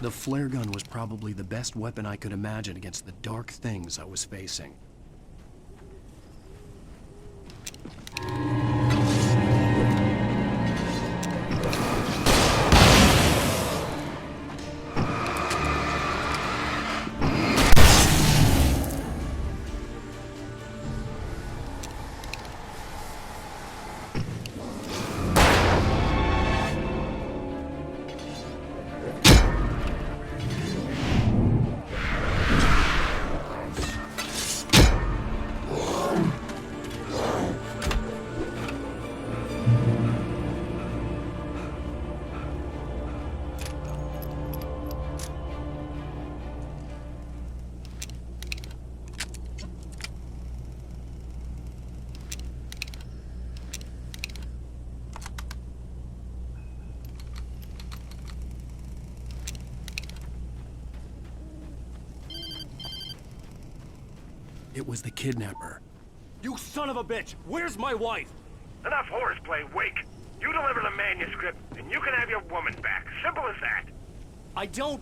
The flare gun was probably the best weapon I could imagine against the dark things I was facing. It was the kidnapper. You son of a bitch! Where's my wife? Enough horseplay, Wake. You deliver the manuscript, and you can have your woman back. Simple as that. I don't...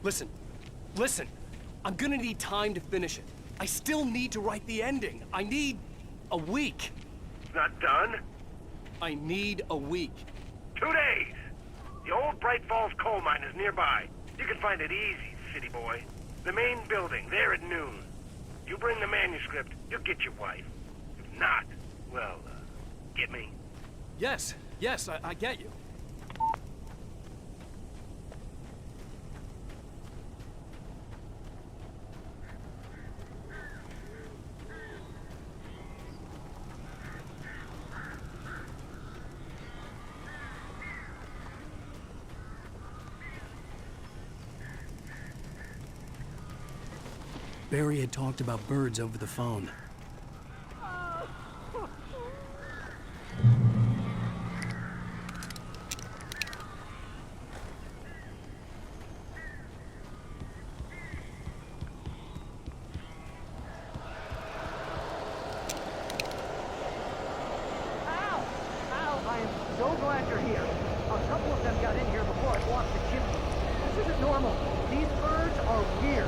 Listen. I'm gonna need time to finish it. I still need to write the ending. I need a week. Not done? I need a week. 2 days. The old Bright Falls coal mine is nearby. You can find it easy, city boy. The main building, there at noon. You bring the manuscript, you'll get your wife. If not, well, get me? Yes, I get you. Barry had talked about birds over the phone. I am so glad you're here. A couple of them got in here before I blocked the chimney. This isn't normal. These birds are weird.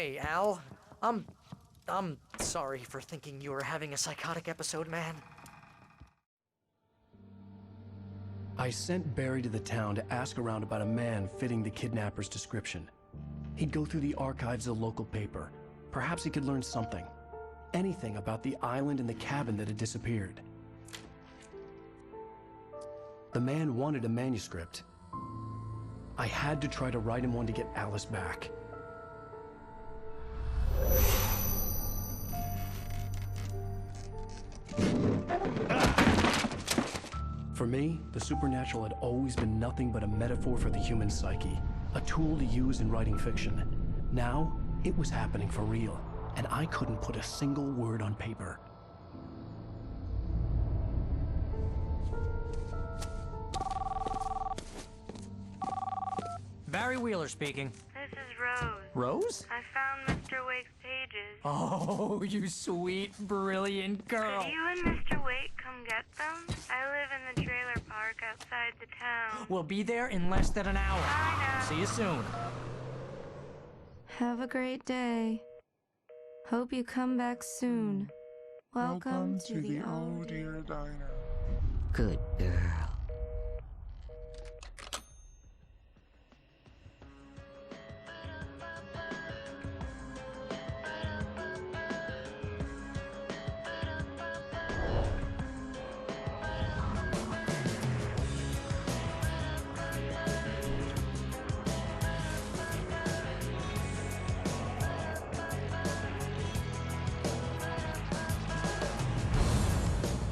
Hey, Al. I'm sorry for thinking you were having a psychotic episode, man. I sent Barry to the town to ask around about a man fitting the kidnapper's description. He'd go through the archives of the local paper. Perhaps he could learn something. Anything about the island and the cabin that had disappeared. The man wanted a manuscript. I had to try to write him one to get Alice back. For me, the supernatural had always been nothing but a metaphor for the human psyche, a tool to use in writing fiction. Now, it was happening for real, and I couldn't put a single word on paper. Barry Wheeler speaking. This is Rose. Rose? I found Mr. Wake's pages. Oh, you sweet, brilliant girl. Could you and Mr. Wake come get them? I live in the trailer park outside the town. We'll be there in less than an hour. I know. See you soon. Have a great day. Hope you come back soon. Welcome to the old dear diner. Good girl.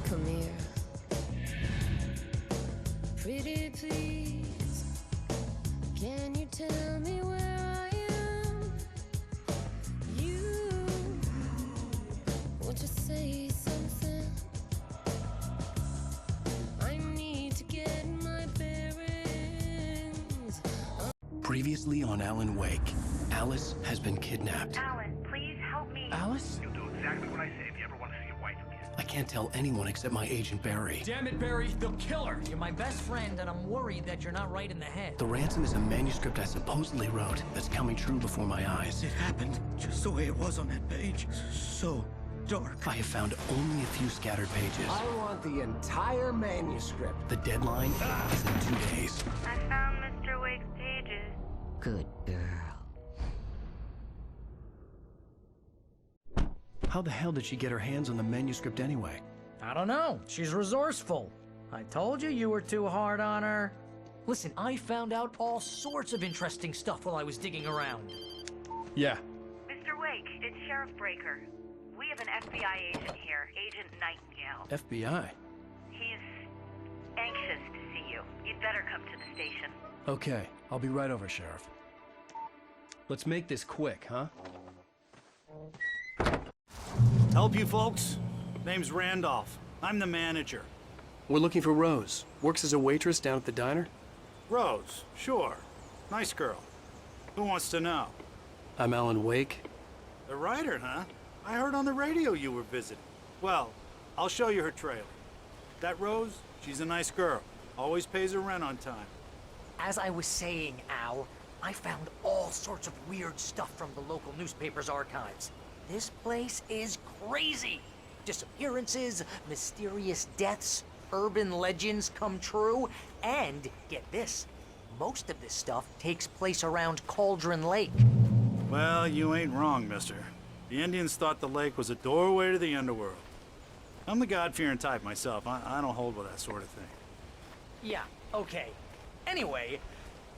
Come here. Pretty please, can you tell me where I am? You, won't you say something? I need to get my bearings. Previously on Alan Wake, Alice has been kidnapped. Alan, please help me. Alice? You'll do exactly what I say if you ever want to see your wife again. I can't tell anyone except my agent Barry. Damn it, Barry, they'll kill her. You're my best friend, and I'm worried that you're not right in the head. The ransom is a manuscript I supposedly wrote that's coming true before my eyes. It happened just the way it was on that page. So dark. I have found only a few scattered pages. I want the entire manuscript. The deadline is in 2 days. I found Mr. Wake's pages. Good girl. How the hell did she get her hands on the manuscript anyway? I don't know. She's resourceful. I told you you were too hard on her. Listen, I found out all sorts of interesting stuff while I was digging around. Yeah. Mr. Wake, it's Sheriff Breaker. We have an FBI agent here, Agent Nightingale. FBI? He's anxious to see you. You'd better come to the station. Okay, I'll be right over, Sheriff. Let's make this quick, huh? Help you folks? Name's Randolph. I'm the manager. We're looking for Rose. Works as a waitress down at the diner. Rose, sure. Nice girl. Who wants to know? I'm Alan Wake. The writer, huh? I heard on the radio you were visiting. Well, I'll show you her trailer. That Rose, she's a nice girl. Always pays her rent on time. As I was saying, Al, I found all sorts of weird stuff from the local newspaper's archives. This place is crazy. Disappearances, mysterious deaths, urban legends come true, and get this, most of this stuff takes place around Cauldron Lake. Well, you ain't wrong, mister. The Indians thought the lake was a doorway to the underworld. I'm the God-fearing type myself. I don't hold with that sort of thing. Yeah, okay. Anyway,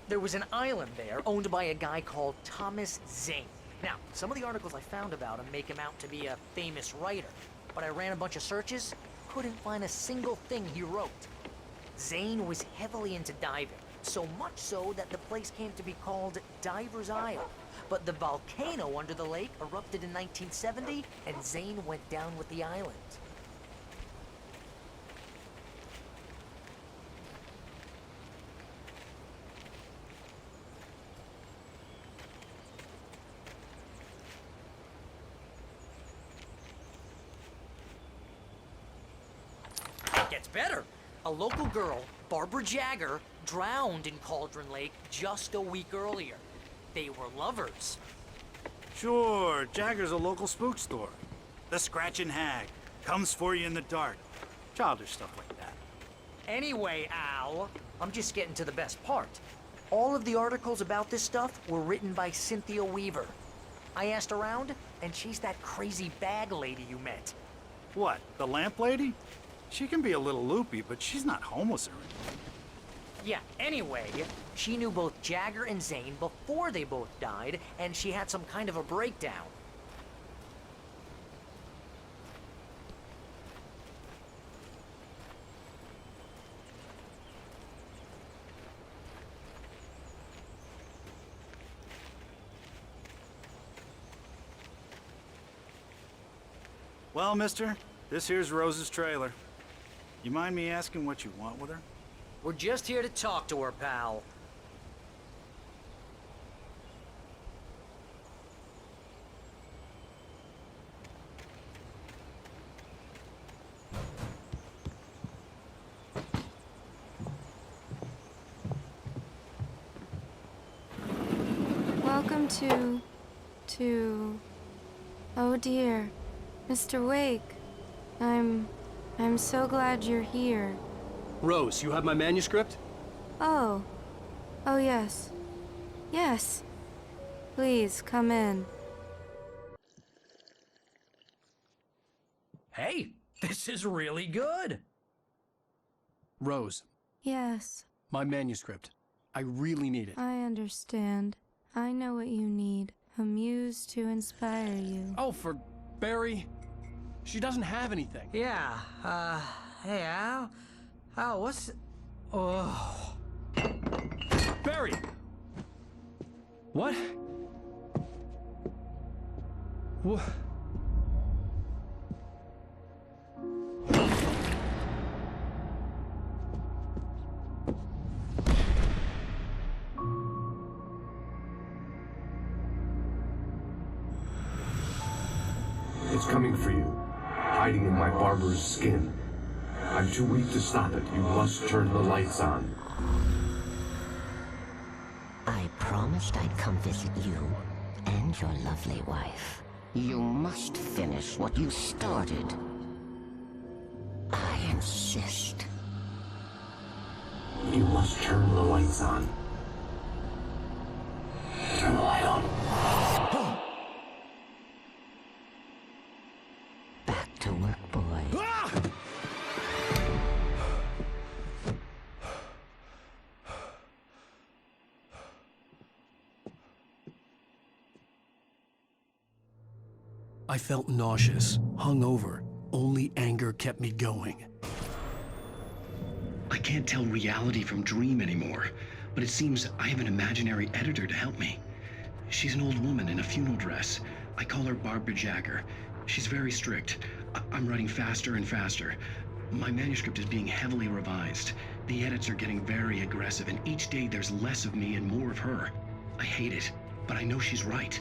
there was an island there owned by a guy called Thomas Zane. Now, some of the articles I found about him make him out to be a famous writer, but I ran a bunch of searches, couldn't find a single thing he wrote. Zane was heavily into diving, so much so that the place came to be called Diver's Isle. But the volcano under the lake erupted in 1970, and Zane went down with the island. It gets better. A local girl, Barbara Jagger, drowned in Cauldron Lake just a week earlier. They were lovers. Sure, Jagger's a local spook store. The Scratchin' Hag comes for you in the dark. Childish stuff like that. Anyway, Al, I'm just getting to the best part. All of the articles about this stuff were written by Cynthia Weaver. I asked around, and she's that crazy bag lady you met. What, the lamp lady? She can be a little loopy, but she's not homeless or anything. Yeah, anyway, she knew both Jagger and Zane before they both died, and she had some kind of a breakdown. Well, mister, this here's Rose's trailer. You mind me asking what you want with her? We're just here to talk to her, pal. Welcome to... Oh dear, Mr. Wake. I'm so glad you're here. Rose, you have my manuscript? Oh. Oh, yes. Yes. Please, come in. Hey, this is really good. Rose, Yes, my manuscript. I really need it. I understand. I know what you need. A muse to inspire you. Oh, for Barry. She doesn't have anything. Yeah, hey, Al? Al, what's... Oh... Barry! What? What? It's coming for you, hiding in my barber's skin. I'm too weak to stop it. You must turn the lights on. I promised I'd come visit you and your lovely wife. You must finish what you started. I insist. You must turn the lights on. Turn the light on. Back to work, boy. I felt nauseous, hungover. Only anger kept me going. I can't tell reality from dream anymore, but it seems I have an imaginary editor to help me. She's an old woman in a funeral dress. I call her Barbara Jagger. She's very strict. I'm writing faster and faster. My manuscript is being heavily revised. The edits are getting very aggressive, and each day there's less of me and more of her. I hate it, but I know she's right.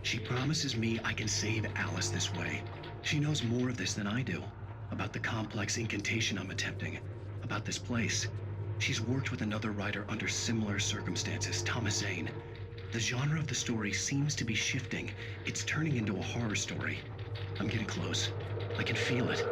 She promises me I can save Alice this way. She knows more of this than I do. About the complex incantation I'm attempting. About this place. She's worked with another writer under similar circumstances, Thomas Zane. The genre of the story seems to be shifting. It's turning into a horror story. I'm getting close. I can feel it.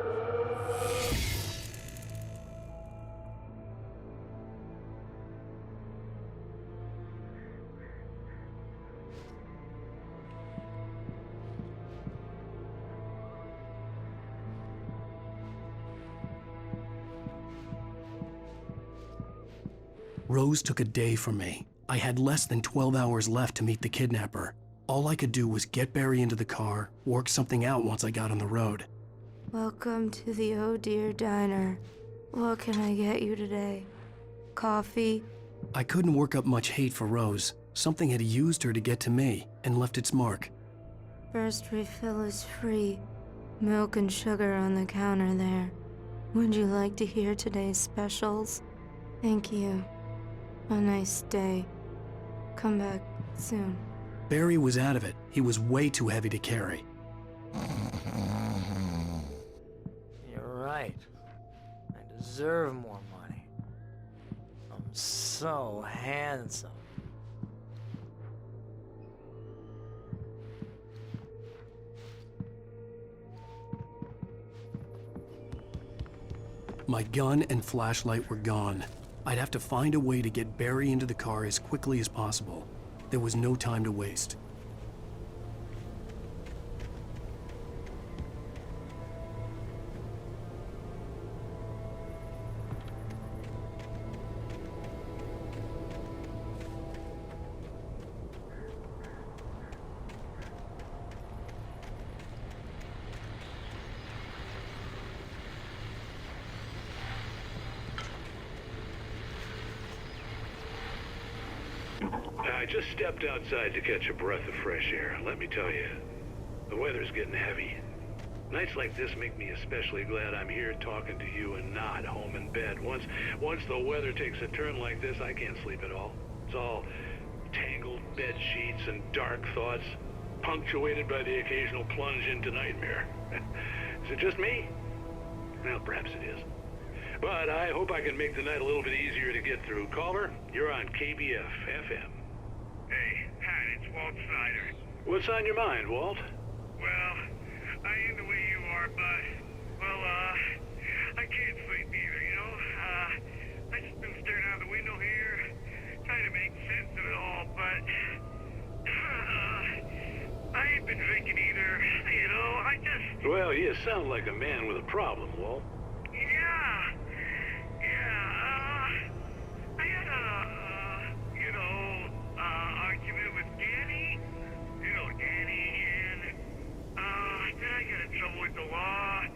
Rose took a day from me. I had less than 12 hours left to meet the kidnapper. All I could do was get Barry into the car, work something out once I got on the road. Welcome to the Oh Dear Diner. What can I get you today? Coffee? I couldn't work up much hate for Rose. Something had used her to get to me and left its mark. First refill is free. Milk and sugar on the counter there. Would you like to hear today's specials? Thank you. A nice day. Come back soon. Barry was out of it. He was way too heavy to carry. You're right. I deserve more money. I'm so handsome. My gun and flashlight were gone. I'd have to find a way to get Barry into the car as quickly as possible. There was no time to waste. I just stepped outside to catch a breath of fresh air. Let me tell you, the weather's getting heavy. Nights like this make me especially glad I'm here talking to you and not home in bed. Once the weather takes a turn like this, I can't sleep at all. It's all tangled bed sheets and dark thoughts, punctuated by the occasional plunge into nightmare. Is it just me? Well, perhaps it is. But I hope I can make the night a little bit easier to get through. Caller, you're on KBF FM. Hey, Pat, it's Walt Snyder. What's on your mind, Walt? Well, I ain't the way you are, but, well, I can't sleep either, you know? I just been staring out the window here, trying to make sense of it all, but, I ain't been drinking either, you know? Well, you sound like a man with a problem, Walt. I had argument with Danny, and, then I got in trouble with the law, and,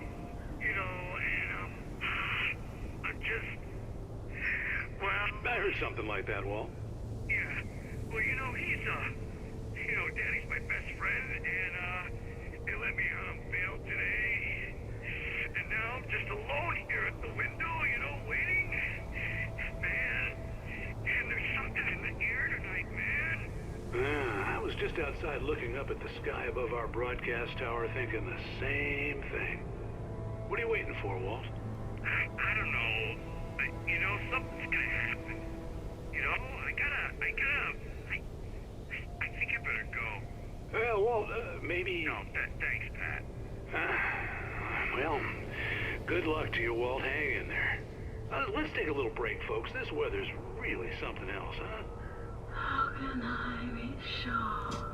I'm just, well... I heard something like that, Walt. Yeah, well, Danny's my best friend, and, they let me out on bail today, and now I'm just alone here at the window, waiting. Man, and there's something in the air tonight, man. I was just outside looking up at the sky above our broadcast tower thinking the same thing. What are you waiting for, Walt? I don't know. Something's gonna happen. I think I better go. Well, Walt, maybe... No, thanks, Pat. Well, good luck to you, Walt. Hang in there. Let's take a little break, folks. This weather's really something else, huh? How can I be sure?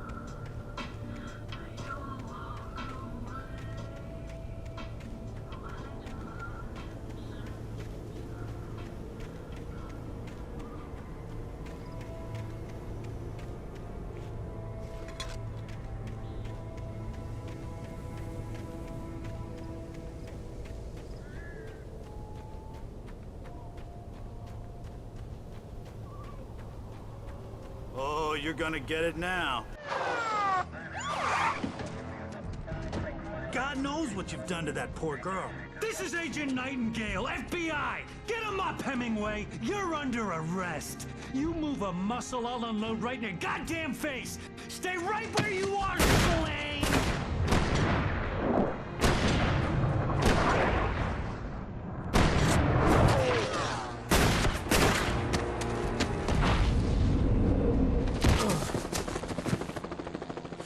Oh, you're gonna get it now. God knows what you've done to that poor girl. This is Agent Nightingale, FBI! Get him up, Hemingway! You're under arrest! You move a muscle, I'll unload right in your goddamn face! Stay right where you are, Slane!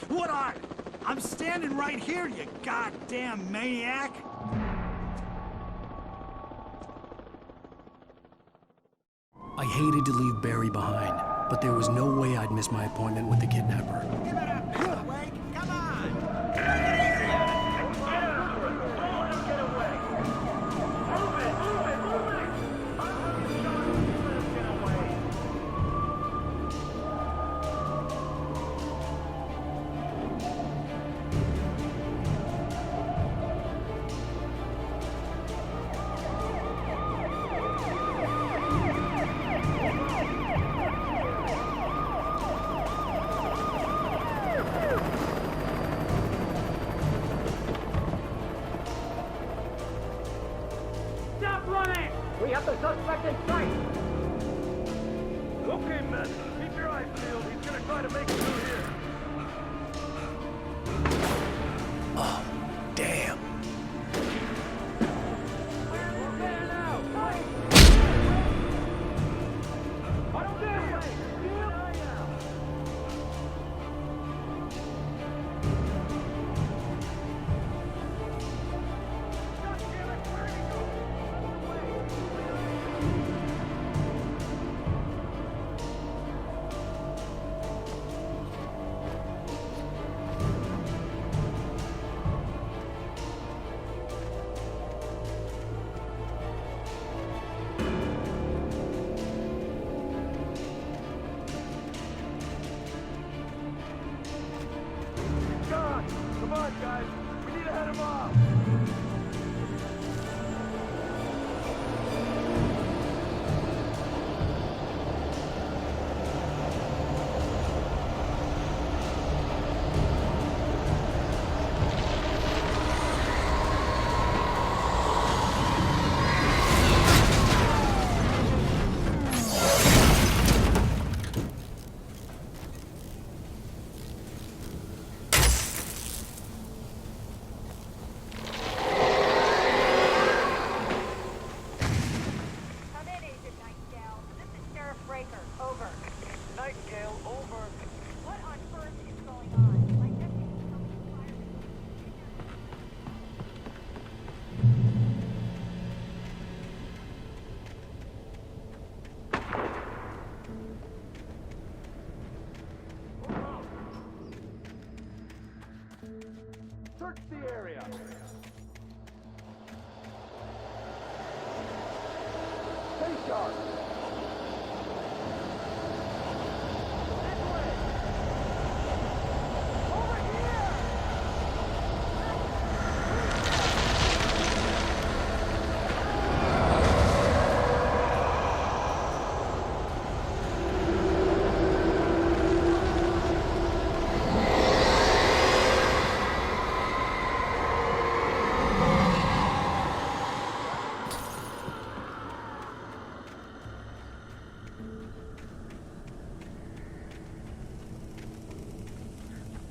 What are? I'm standing right here, you goddamn maniac! I hated to leave Barry behind, but there was no way I'd miss my appointment with the kidnapper. Give it up, Wake! Come on! Stop running! We have the suspect in sight! Okay, men. Keep your eyes peeled. He's gonna try to make it through here. Oh, damn. We're there now! Fight! I don't dare wait! on, guys. We need to head him off. Search the area. Stay sharp.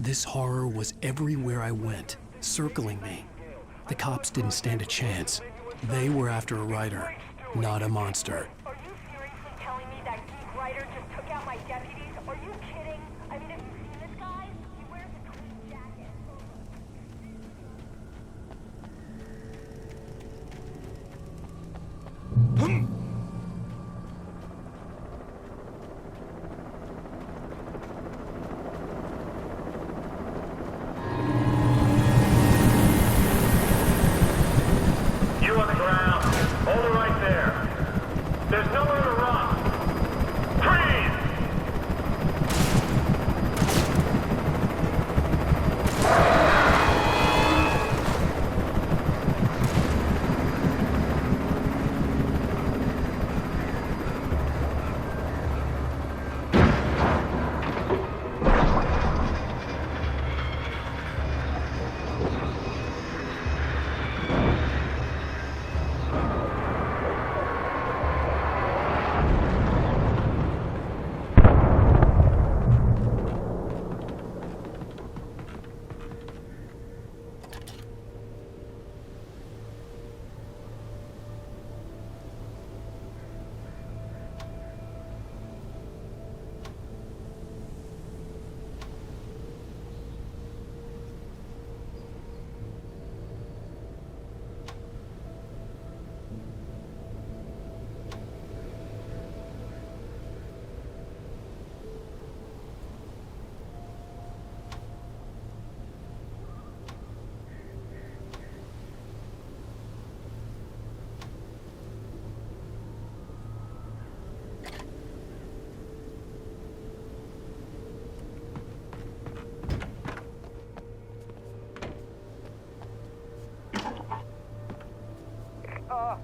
This horror was everywhere I went, circling me. The cops didn't stand a chance. They were after a writer, not a monster. Are you seriously telling me that geek writer just took out my deputies? Are you kidding? I mean, have you seen this guy? He wears a clean jacket. You on the ground. Hold it right there. There's nowhere to run. Freeze!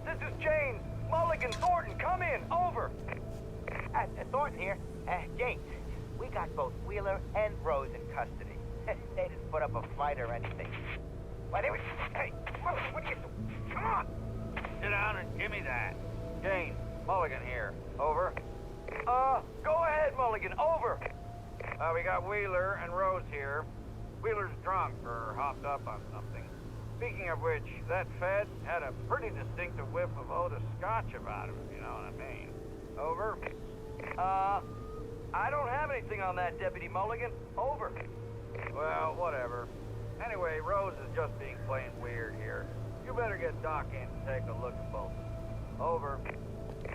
This is James. Mulligan, Thornton, come in. Over. Thornton here. James, we got both Wheeler and Rose in custody. They didn't put up a fight or anything. Why, they were... Hey, what are you doing? Come on! Sit down and give me that. James, Mulligan here. Over. Go ahead, Mulligan. Over. We got Wheeler and Rose here. Wheeler's drunk or hopped up on something. Speaking of which, that Fed had a pretty distinctive whiff of Otis Scotch about him, if you know what I mean. Over. I don't have anything on that, Deputy Mulligan. Over. Well, whatever. Anyway, Rose is just being plain weird here. You better get Doc in and take a look at both of them. Over.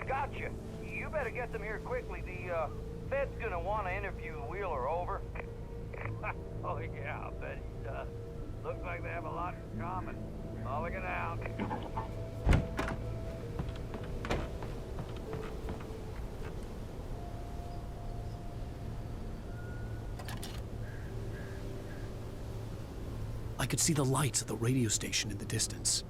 Gotcha. You better get them here quickly. The, Fed's gonna want to interview Wheeler. Over. Oh, yeah, I'll bet he does. Looks like they have a lot in common. Mulligan out. I could see the lights of the radio station in the distance.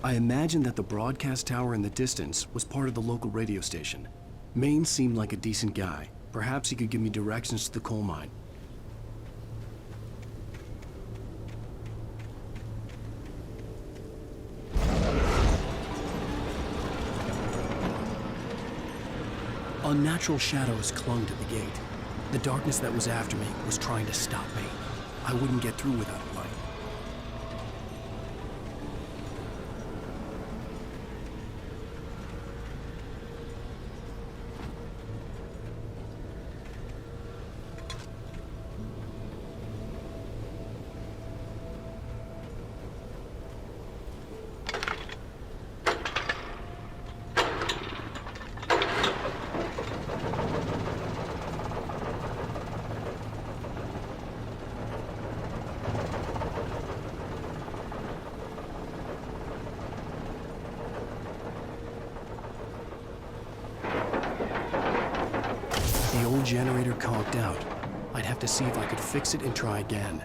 I imagined that the broadcast tower in the distance was part of the local radio station. Maine seemed like a decent guy. Perhaps he could give me directions to the coal mine. Unnatural shadows clung to the gate. The darkness that was after me was trying to stop me. I wouldn't get through without a light. The old generator conked out. I'd have to see if I could fix it and try again.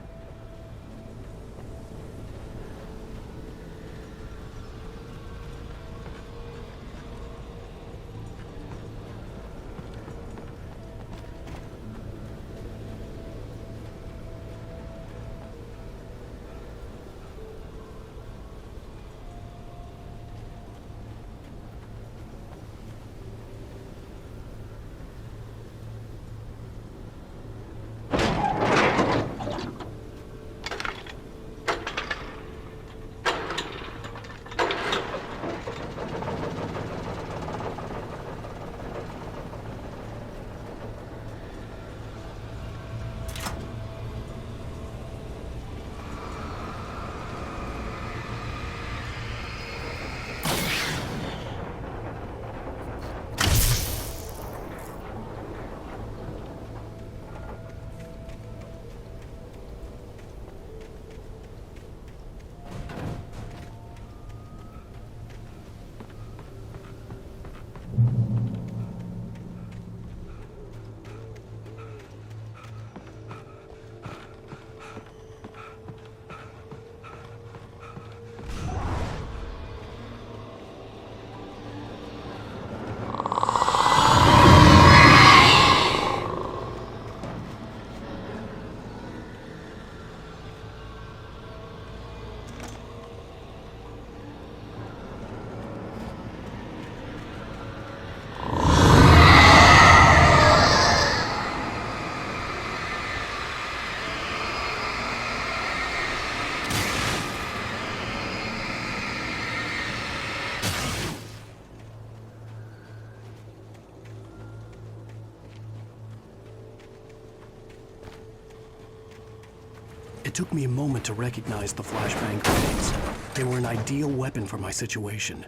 It took me a moment to recognize the flashbang grenades. They were an ideal weapon for my situation.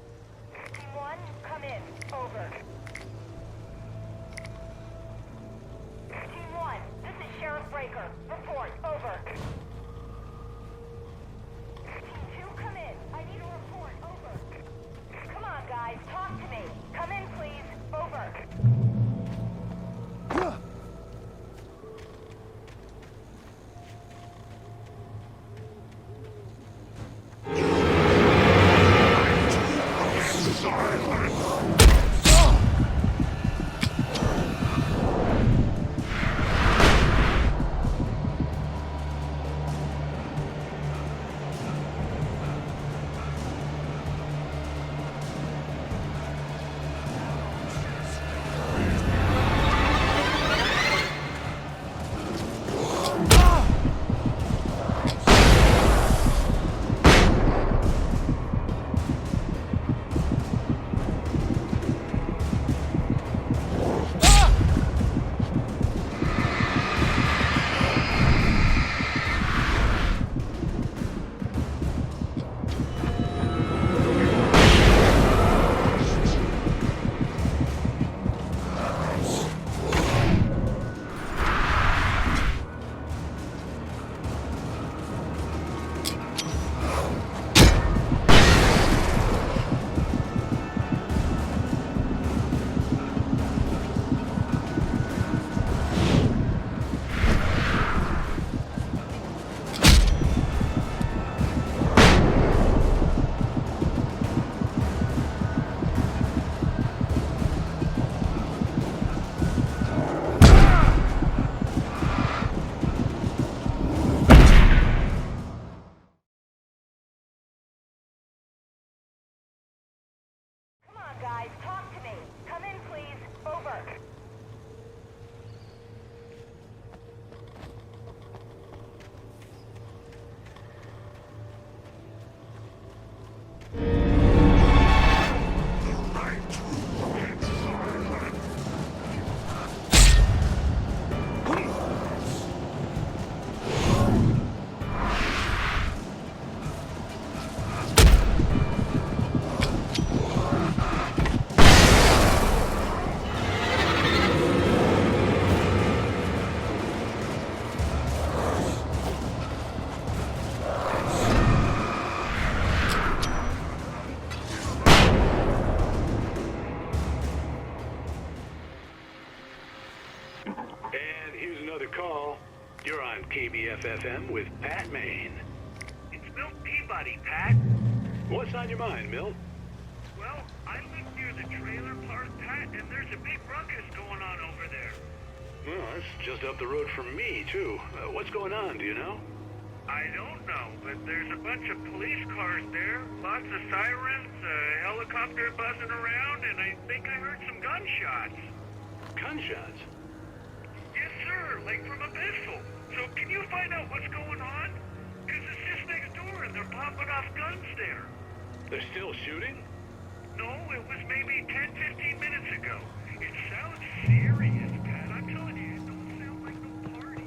Team 1, come in. Over. Team 1, this is Sheriff Breaker. Report. Over. Team 2, come in. I need a report. Over. Come on, guys. Talk to me. Come in, please. Over. BFFM with Pat Maine. It's Milt Peabody, Pat. What's on your mind, Milt? Well, I live near the trailer park, Pat, and there's a big ruckus going on over there. Well, that's just up the road from me, too. What's going on, do you know? I don't know, but there's a bunch of police cars there, lots of sirens, a helicopter buzzing around, and I think I heard some gunshots. Gunshots? Yes, sir, like from a pistol. So can you find out what's going on? Because it's just next door and they're popping off guns there. They're still shooting? No, it was maybe 10, 15 minutes ago. It sounds serious, Pat. I'm telling you, it don't sound like no party.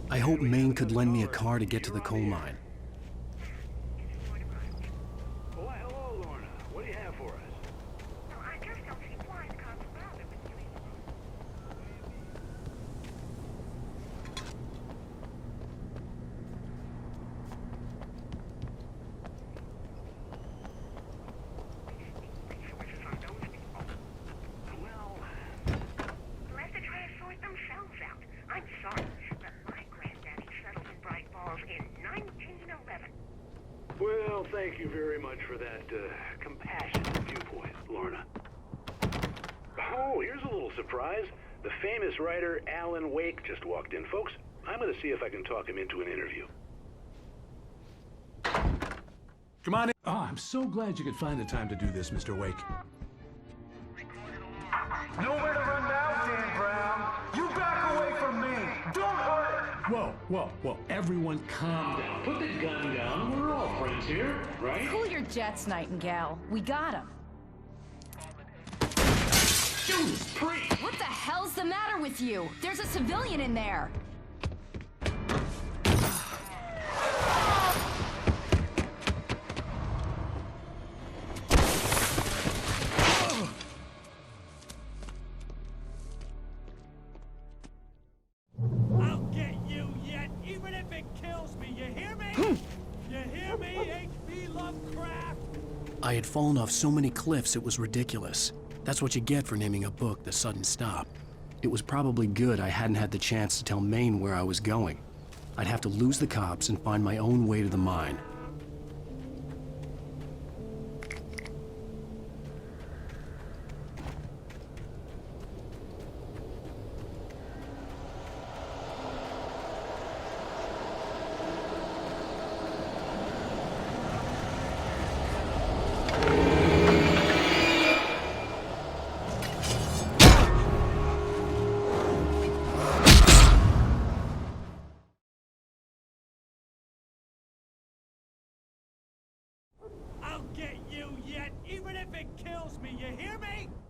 I hope Maine could lend me a car to get to the coal mine. Why, hello, Lorna. What do you have for us? I just don't see why the cops found him. Well, Let the trash sort themselves out. I'm sorry, but my granddaddy settled in Bright Falls in 1911. Well, thank you very much for that compassionate viewpoint, Lorna. Oh, here's a little surprise. The famous writer Alan Wake just walked in. Folks, I'm going to see if I can talk him into an interview. Come on in. Oh, I'm so glad you could find the time to do this, Mr. Wake. Nowhere to run now, Dan Brown. You back away from me. Don't hurt her. Whoa, whoa, whoa. Everyone calm down. Put the gun down. We're all friends here, right? Cool your jets, Nightingale. We got him. Judas Priest! What the hell's the matter with you? There's a civilian in there. I'll get you yet, even if it kills me. You hear me? You hear me, H.P. Lovecraft? I had fallen off so many cliffs it was ridiculous. That's what you get for naming a book The Sudden Stop. It was probably good I hadn't had the chance to tell Maine where I was going. I'd have to lose the cops and find my own way to the mine. me, you hear me?